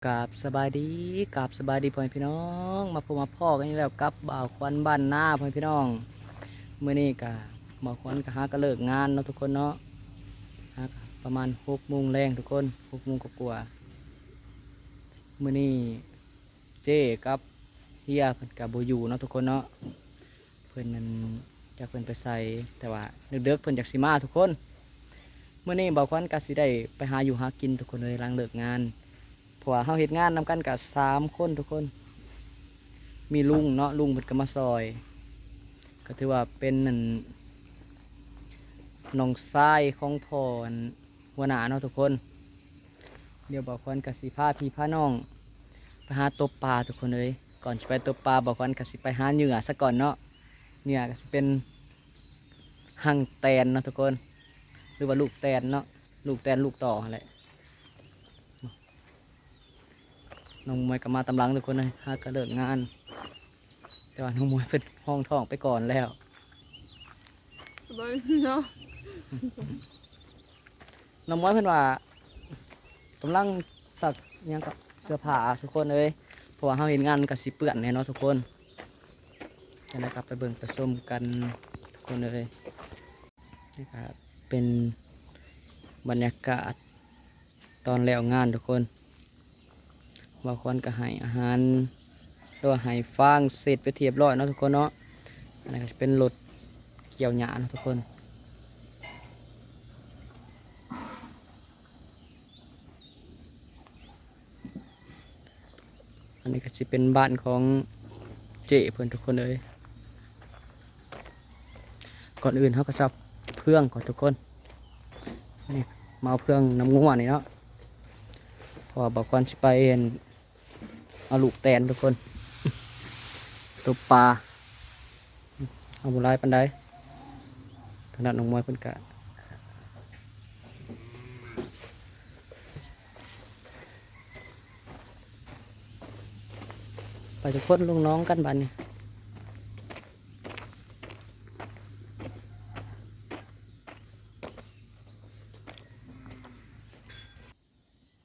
กราบสบายดีกราบสบายดีพ่อแม่พี่น้องมาพบมาพ่อกันอีกแล้วกับบ่าวควันบ้านหน้าพ่อแม่พี่น้องเมื่อนี้กะบ่าวควันก็หาก็เลิกงานเนาะทุกคนเนาะหาประมาณ6 โมงแรงทุกคน6 โมงกว่าๆมื่อนี้เจ๊กับเฮียเพิ่นกับโบอยู่เนาะทุกคนเนาะเพิ่นนั้นจากเพิ่นไปใส่แต่ว่าเด็กๆเพิ่นจากสิมาทุกคนเมื่อนี้บ่าวควันก็สิได้ไปหาอยู่หากินทุกคนเลยหลังเลิกงานเพราะว่าเฮาเฮ็ดงานนำกันกับ3 คนทุกคน มีลุงเนาะลุงเพิ่นก็มาซอยก็ถือว่าเป็นนั่นน้องชายของพ่ออั่นหัวหน้าเนาะทุกคนเดี๋ยวบอกควันกสิพาพี่พาน้องไปหาตบปลาทุกคนเลยก่อนจะไปตบปลาบอกควันกสิไปหาเหยื่อซะก่อนเนาะเหยื่อก็สิเป็นหั่งแตนเนาะทุกคนหรือว่าลูกแตนเนาะลูกแตนลูกต่ออะไรน้องมวยก็มาตำหลังทุกคนเลยหาก็เลิกงานแต่ว่าน้องมวยเป็นห้องท้องไปก่อนแล้ว บนเนาะ น้องมวยเพิ่นว่ากำลังสักหยังกับเสื้อผ้าทุกคนเลยเพราะว่าเราเห็นงานกับสิเปื้อนแน่เนาะทุกคนจะได้กลับไปเบิ่งไปชมกันทุกคนเลยนี่ครับเป็นบรรยากาศตอนแล้วงานทุกคนบางคนก็ให้อาหารหรือว่าให้ฟางเสร็จไปเทียบร้อยเนาะทุกคนเนาะอันนี้ก็จะเป็นรถเกี่ยวหญ้าเนาะทุกคนอันนี้ก็จะเป็นบ้านของเจ๊เพื่อนทุกคนเลยก่อนอื่นเขาก็จับเพื่องก่อนทุกคนนี่มาเอาเพื่องน้ำงัวนี่เนาะเพอบอกวันสิไปเอ็นเอาลูกแตนทุกคนตัวปลาเอาบุไรปันไดขนาดน้องมวยเพิ่นกะไปทุกคนลุงน้องกันบัดนี้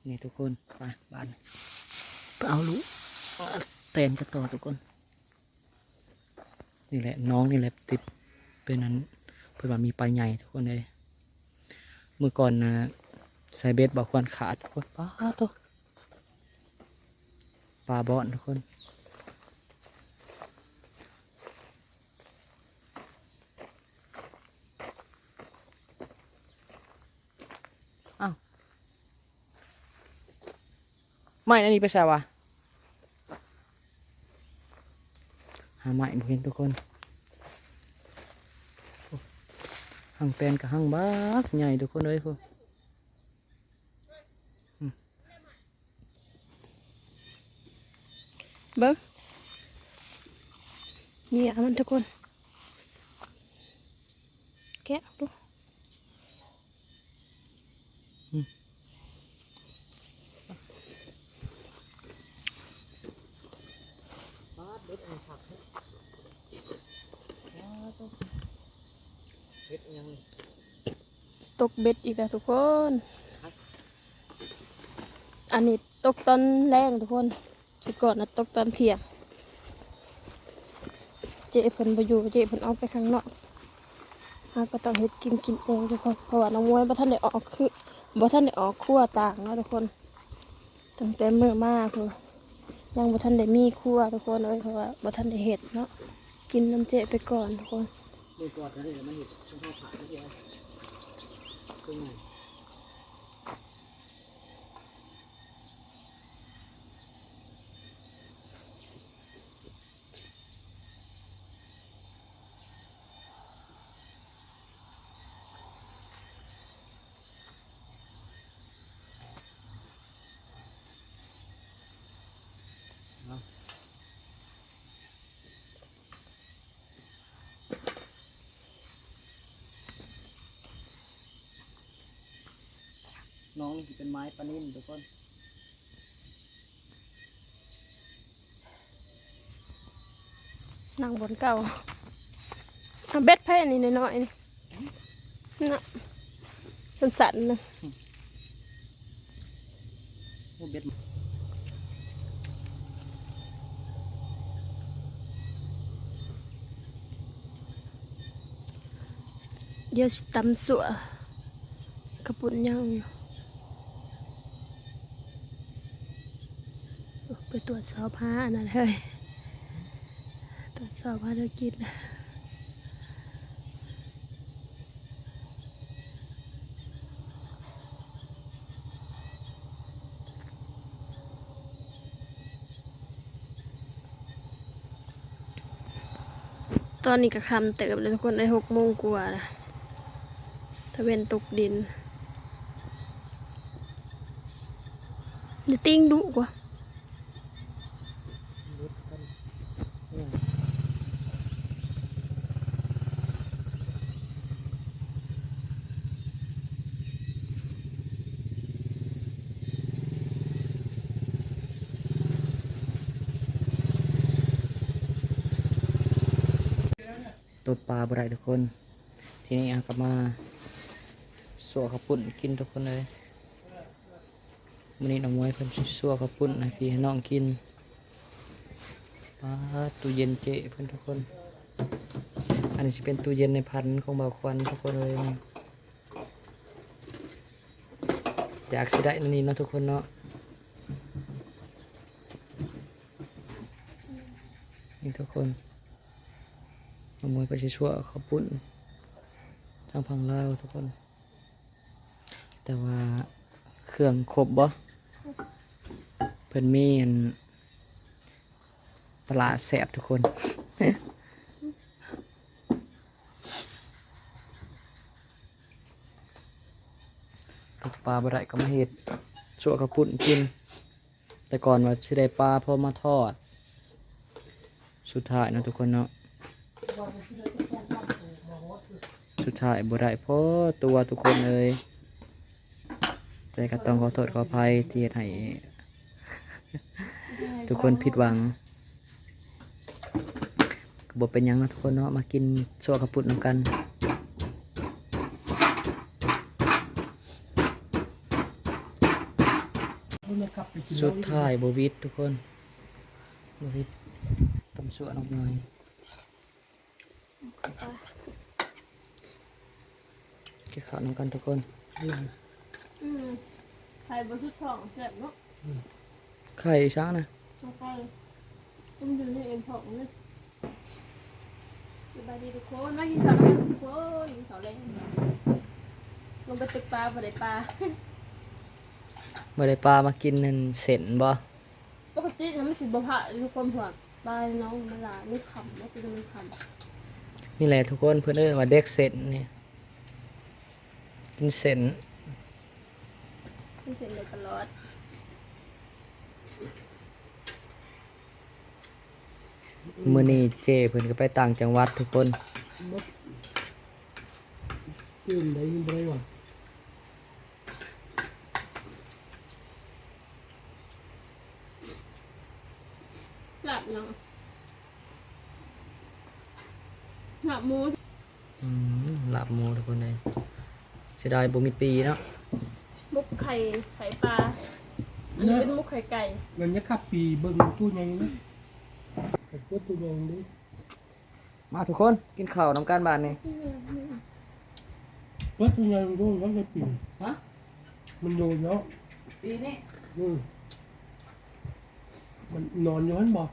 นี่ทุกคนไปบ้านไปเอาลูกแตนกันต่อทุกคนนี่แหละน้องนี่แหละติดเป็นนั้นเพื่อนว่ามีปลาใหญ่ทุกคนเลยเมื่อก่อนนะใส่เบ็ดบอกควรขาดทุกคนปลาตัวปลาบอนทุกคนอ้าวไม่อันนี้ไปใส่วะหาไม้บ่เห็นทุกคนหางแตนกับหางบักใหญ่ทุกคนเลยพวก เบิ้งนี่อ่ะมันทุกคนแกะดูตกเบ็ดอีกแล้วทุกคนอันนี้ตกตอนแรงทุกคนชุดก่อนนะตกตอนเที่ยงเจ๊เพิ่นไปอยู่เจ๊เพิ่นเอาไปข้างนอกก็ต้องเฮ็ดกินเองทุกคนเพราะว่าน้องมวยบ่ทันได้ออกคือบ่ทันได้ออกครัวต่างเนาะทุกคนตั้งแต่มื้อมาคือยังบ่ทันได้มีครัวทุกคนเลยเพราะว่าบ่ทันได้เฮ็ดเนาะกินน้ำเจ๊ไปก่อนทุกคน เมื่อก่อนนั้นมันเห็นช่วงข้าวขาที่เดียวเป็นไงน้องนี่เป็นไม้ปลานิ่มทุกคน นั่งบนเก่าเอาเบ็ดไผ่อันนี้น้อยๆนี่นะสั่นๆนะ โอ้เบ็ด เดี๋ยวสิตำสัวกระปุ่นย่างอยู่ไปตรวจสอบผ้าอันนั้นเลยตรวจสอบภารกิจตอนนี้ก็คำเติบเลยทุกคนได้6 โมงกว่านะตะเวนตกดินจะติ้งดุกว่าตัวปลาบ่ได้ทุกคนทีนี้เอากลับมาสัวข้าวปุ้นกินทุกคนเลยมื้อนี้น้องมวยเพิ่นสิสัวข้าวปุ้นให้พี่ให้น้องกินปลาตู้เย็นเจเพิ่นทุกคนอันนี้สิเป็นตู้เย็นในพันธุ์ของบ่าวควันทุกคนเลยอยากสิได้อันนี้เนาะทุกคนเนาะนี่ทุกคนน้องมวยเพิ่นสิสัวข้าวปุ้นทางพังลาวทุกคนแต่ว่าเครื่องครบบ่เพิ่นมีอันปลาแสบทุกคนตกปลาบ่ได้ก็มาเฮ็ดสั่วกระปุ่นกินแต่ก่อนว่าสิได้ปลาพอมาทอดสุดท้ายเนาะทุกคนเนาะสุดท้ายบ่ได้เพราะตัวทุกคนเลยแต่ก็ต้องขอโทษขออภัยที่เฮ็ดให้ทุกคนผิดหวังก็บ่เป็นหยังนะทุกคนเนาะมากินสั่วกระปุ่นนำกันสุดท้ายบ่วิดทุกคนบ่วิดตำสั่วน้องหน่อยกินข้าวนำกันทุกคน ไข่บะชุดทองแซ่บเนาะ ไข่ช้างนะ ไข่ต้มอยู่ในเอ็นทองเลยสบายดีทุกคนมากินข้าวกันทุกคนกินข้าวแรงลงไปตึกปลาบ่ได้ปลา เมื่อได้ปลามากินนั่นเส้นบ่ ปกติทำให้สิบผ่าทุกคนหัวปลาน้องมันละไม่ขำไม่เป็นไม่ขำ นี่แหละทุกคนเพื่อนเอิ้นว่าเด็กเส้นเนี่ยกินเส้น ไม่เสร็จเลยตลอด มื้อนี้เจ้เพิ่นก็ไปต่างจังหวัดทุกคน ตื่นได้ยินบ่ได้ว่ะ หลับเนาะหลับหมู ลาบหมูทุกคนเลยเสียดายบ่มีปีเนาะ มุกไข่ปลาอันนี้เป็นมุกไข่ไก่ มันจะขับปีเบิ่งตู้ใหญ่นะขับรถตู้ใหญ่ดิ มาทุกคนกินข้าวน้ำกันบ้านนี่ รถตู้ใหญ่มันโดนเขาจะปี ฮะ มันโดนเนาะ ปีนี้ มันนอนอยู่หันบ่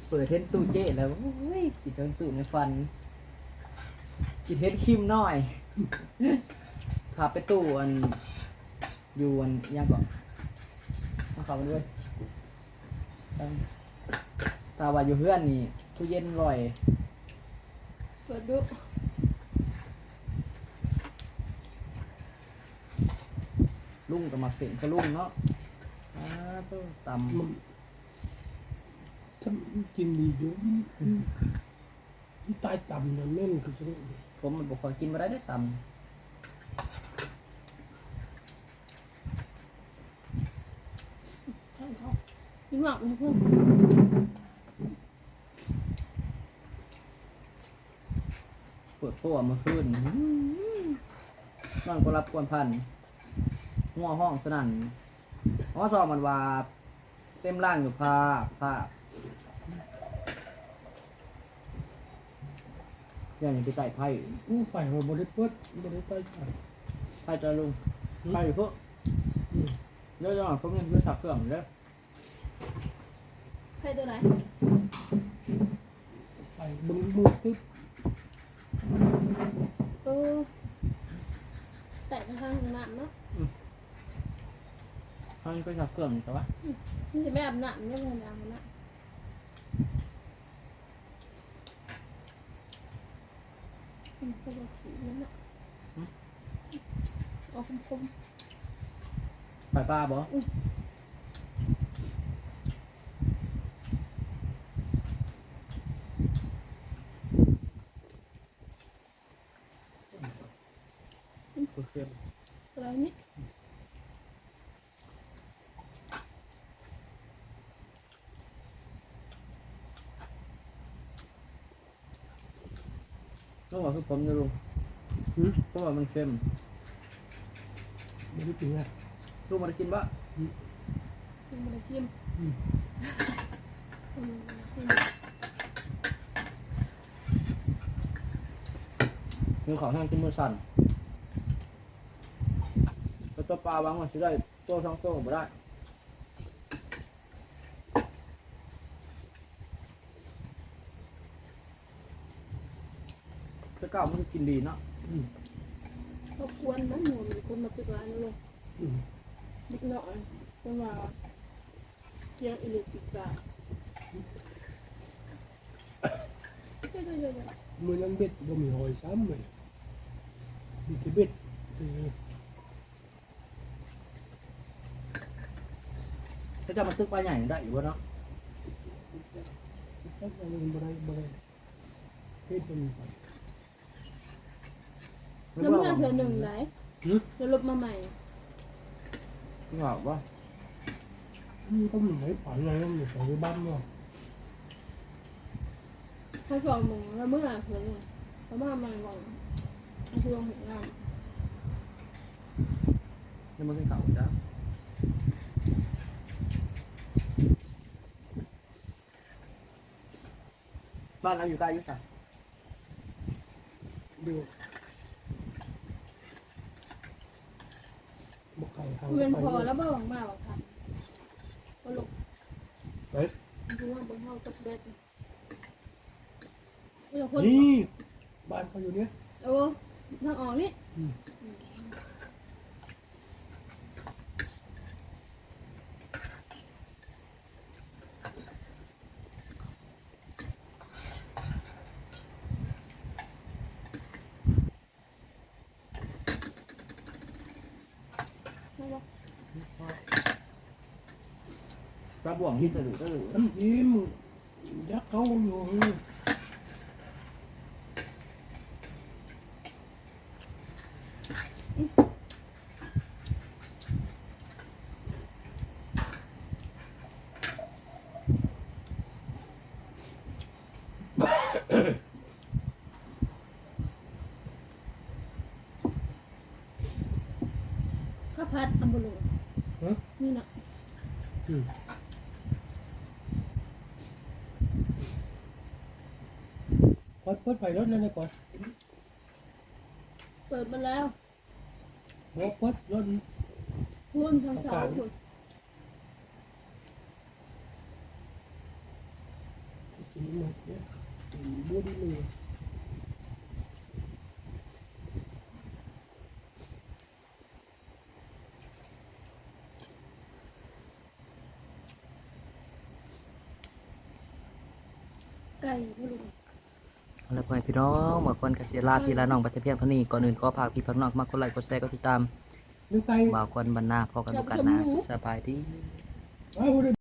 เปิดเห็นตู้เจ้แล้วโอ้ยกินจนตู้ในฟันกินเห็ดคิมน้อยขับไปตู้อันอยู่อันยังก่อนมาเข้ามาด้วยตาว่าอยู่เพื่อนนี่ตู้เย็นอร่อย เปิดดู ลุงก็มาเสียงก็ลุงเนาะต้องต มันถ้ากินดีอยู่ที่ใต้ต่ำนั่นแม่นคือจะ ำผมมันบอกว่ากินมาได้ต ใช่เขายิ่งหลับนะเพื่อน ำเปิดโป้มาขึ้นนอนก็รับกวนพันหัวห้องสนั่น อ๋อสอบมันว่าเต็มร่างอยู่ผ้าอย่างนี้ไปไต่ไพ่ อู้ไฟเราบริเปิดบริไฟ ไพ่จอยลุงไพ่อยู่พวกเดี๋ยวๆเขาเนี่ยเรื่องสับเครื่องเด้อ ใครตัวไหน ไฟบึ้งบึ้งตึ๊บ แต่ทางน้ำเนาะ เขาไปสับเครื่องแต่ว่า มันจะไม่อาบน้ำเนี่ยมันอาบน้ำก็บอกสีนั่นแหละเอาคม ไผ่ปลาบ่เค็ม ๆอะไรนี่ ต้องบอกคือผมนะลุงเพราะว่ามันเค็ม ไม่ได้จริงอ่ะ ลูกมันกินปะ มันจะชิม คือของแห้งกินมือสั่นแล้วตัวปลาวางมันจะได้ตัวสองตัวไม่ได้จะก้าวมันกินดีเนาะ เขาควรนะหนูมีคนมาตึกร้านนี่ลงนิดหน่อยคนว่าเกียงอิเล็กทริกจ้าเดี๋ยว มือยังเบ็ดบ่มีหอยซ้ำเลยมีแต่เบ็ด ถ้าจะมาตึกปลาใหญ่ได้อยู่วะเนาะ ถ้าอะไรบ่ได้เบ็ดมัน แล้วเมื่อเธอหนึ่งไหนจะลบมาใหม่ ไม่บอกว่า ก็มีไหนฝันอะไรก็มีของบ้านเนาะ เขาสอนมึงแล้วเมื่อเธอหนึ่งเขามาใหม่ก่อนเขาช่วงหัวงาน นี่มันเป็นเก่าจ้ะบ้านเราอยู่ใกล้ยุ่งสัก ดูบกไก่ทาง เวียนพอแล้วบ้างมากค่ะก็ลง เฮ้ย ดูว่าบนห้องกับเบ็ดไม่ต้องคน นี่บ้านเขาอยู่เนี้ย เออทางออกนี่ ปลาบ่วงที่จะหรือ น้ำจิ้มยักษ์เขาอยู่ข้าวผัดอัมบุลุนี่นะ เปิดไฟรถนั่นเลยก่อน เปิดมาแล้ว หัวเปิดรถ พุ่นทางเสาพุ่น กินหมดเนี่ยบูดีเลย ไก่บุลุ แล้วพ่อพี่น้องเมื่อคนกเสียลาพี่ละน้องปัจเพียงเท่านี้ก่อนอื่นขอฝากพี่พี่น้องมากดไลค์กดแชร์กดติดตาม นึกไก่ บ่าวคนบรรณาพอกันทุกกันนะสบายดี ไอ้บูดี